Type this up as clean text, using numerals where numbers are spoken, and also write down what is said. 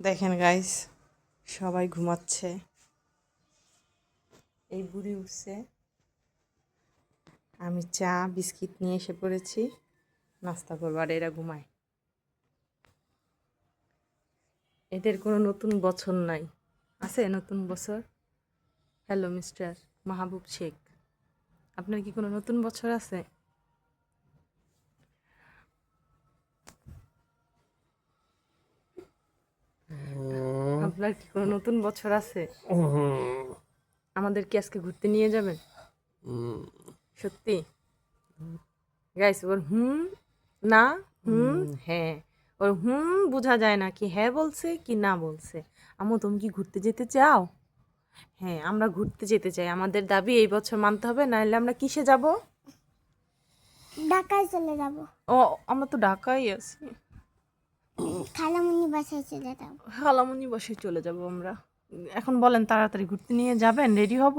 দেখেন গাইস, সবাই ঘুমাচ্ছে। এই বুড়ি উঠছে, আমি চা বিস্কিট নিয়ে এসে পড়েছি, নাস্তা করবো, আর এরা ঘুমায়। এদের কোনো নতুন বছর নাই। আছে নতুন বছর? হ্যালো মিস্টার মাহবুব শেখ, আপনার কি কোনো নতুন বছর আছে? আপনার কি কোনো নতুন বছর আছে? আমাদের কি আজকে ঘুরতে নিয়ে যাবেন? সত্যি? গাইস, ওর না হ্যাঁ, ওর বোঝা যায় না কি হ্যাঁ বলছে কি না বলছে। আম্মু, তুমি কি ঘুরতে যেতে চাও? হ্যাঁ, আমরা ঘুরতে যেতে চাই। আমাদের দাবি এই বছর মানতে হবে, নাহলে আমরা কিসে যাব? ঢাকায় চলে যাব। ও, আমরা তো ঢাকায় আছি। খালামুনি বাসায় চলে যাব। খালামণি বসে চলে যাব আমরা। এখন বলেন, তাড়াতাড়ি ঘুরতে নিয়ে যাবেন? রেডি হব?